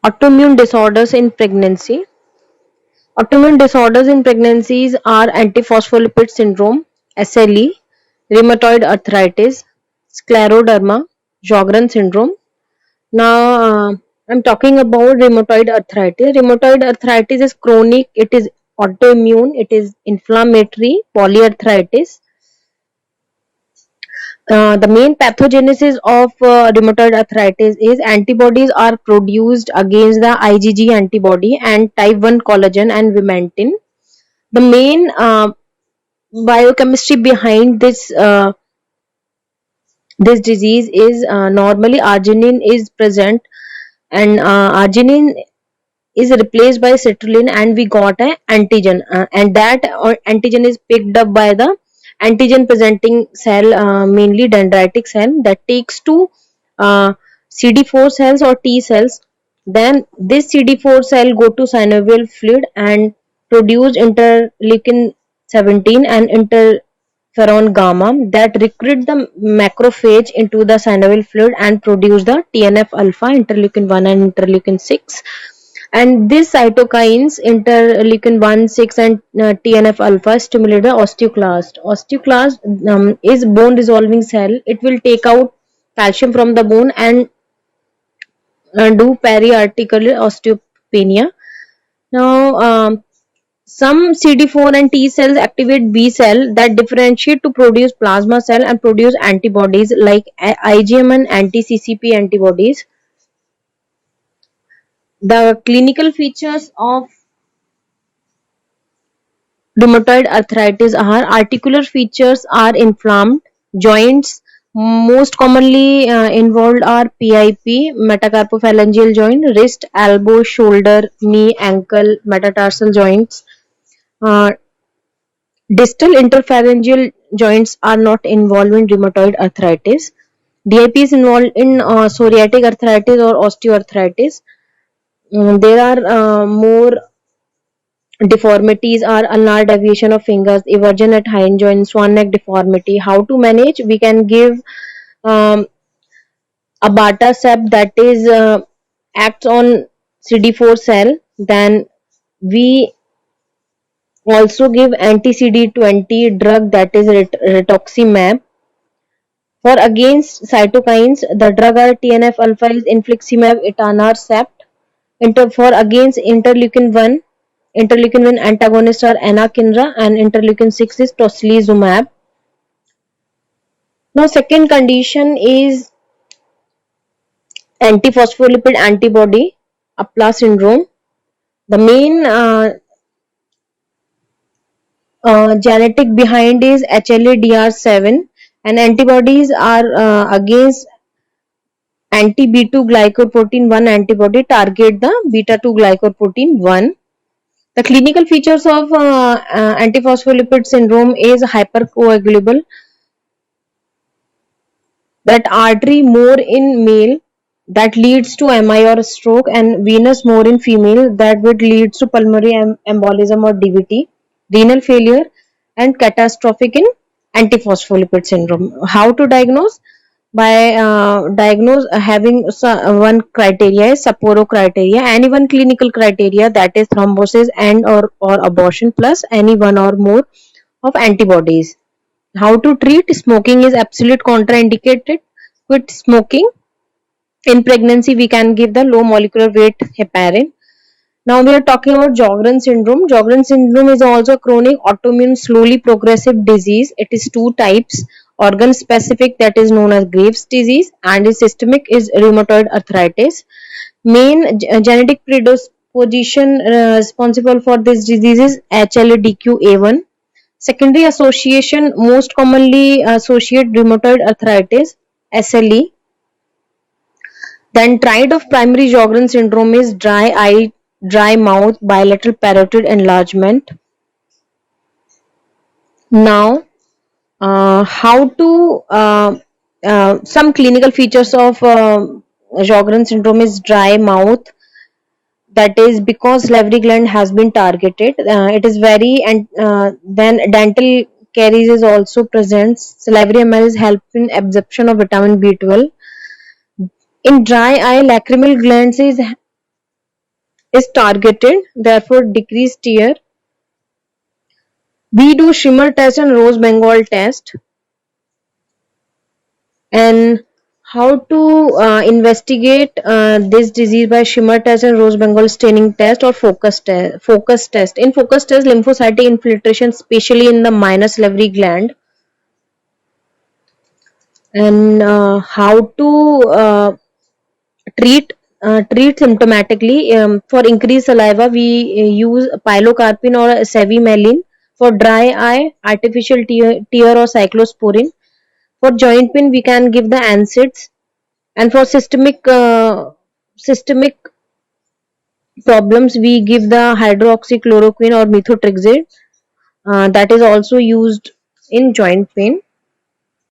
Autoimmune disorders in pregnancy. Autoimmune disorders in pregnancies are antiphospholipid syndrome, SLE, rheumatoid arthritis, scleroderma, Sjogren syndrome. Now, I'm talking about rheumatoid arthritis. Rheumatoid arthritis is chronic, it is autoimmune, it is inflammatory polyarthritis. The main pathogenesis of rheumatoid arthritis is antibodies are produced against the IgG antibody and type 1 collagen and vimentin. The main biochemistry behind this disease is normally arginine is present, and arginine is replaced by citrulline, and we got an antigen, and that antigen is picked up by the antigen presenting cell, mainly dendritic cell, that takes to uh, CD4 cells or T cells. Then this CD4 cell go to synovial fluid and produce interleukin 17 and interferon gamma that recruit the macrophage into the synovial fluid and produce the TNF alpha, interleukin 1 and interleukin 6. And these cytokines, interleukin 1, 6 and TNF alpha, stimulate the osteoclast. Osteoclast is bone dissolving cell. It will take out calcium from the bone and do periarticular osteopenia. Now, some CD4 and T cells activate B cell that differentiate to produce plasma cell and produce antibodies like IgM and anti-CCP antibodies. The clinical features of rheumatoid arthritis are articular features are inflamed, joints most commonly involved are PIP, metacarpophalangeal joint, wrist, elbow, shoulder, knee, ankle, metatarsal joints. Uh, Distal interphalangeal joints are not involved in rheumatoid arthritis. DIP is involved in psoriatic arthritis or osteoarthritis. There are more deformities are ulnar deviation of fingers, eversion at hind joint, swan neck deformity. How to manage? We can give um, abatacept, that is acts on CD4 cell. Then we also give anti-CD20 drug, that is rituximab. For against cytokines, the drug are TNF alpha is infliximab, etanercept. For against interleukin 1 antagonist are anakinra, and interleukin 6 is tocilizumab. Now, second condition is antiphospholipid antibody, APLA syndrome. The main genetic behind is HLA-DR7, and antibodies are against anti-B2 glycoprotein 1 antibody target the beta-2 glycoprotein 1. The clinical features of antiphospholipid syndrome is hypercoagulable, that artery more in male that leads to MI or stroke, and venous more in female that would leads to pulmonary embolism or DVT, renal failure, and catastrophic in antiphospholipid syndrome. How to diagnose? By diagnose having one criteria is Sapporo criteria, any one clinical criteria, that is thrombosis and or abortion plus any one or more of antibodies. How to treat? Smoking is absolute contraindicated. Quit smoking. In pregnancy, we can give the low molecular weight heparin. Now we are talking about Sjogren syndrome. Sjogren syndrome is also a chronic autoimmune slowly progressive disease. It is two types: organ specific, that is known as Graves disease, and systemic is rheumatoid arthritis. Main genetic predisposition responsible for this disease is HLA-DQ1. Secondary association most commonly associate rheumatoid arthritis, SLE. Then triad of primary Sjogren syndrome is dry eye, dry mouth, bilateral parotid enlargement. Now, how to some clinical features of Sjogren syndrome is dry mouth. That is because salivary gland has been targeted. It is very, and then dental caries is also present. Salivary amylase help in absorption of vitamin B12. In dry eye, lacrimal glands is is targeted, therefore decrease tear. We do shimmer test and rose bengal test. And how to investigate this disease by shimmer test and rose bengal staining test or focus test. In focus test, lymphocytic infiltration, especially in the minor salivary gland. And how to treat symptomatically. For increased saliva, we use pilocarpine or cevimeline. For dry eye, artificial tear or cyclosporin. For joint pain, we can give the NSAIDs. And for systemic problems, we give the hydroxychloroquine or methotrexate. That is also used in joint pain.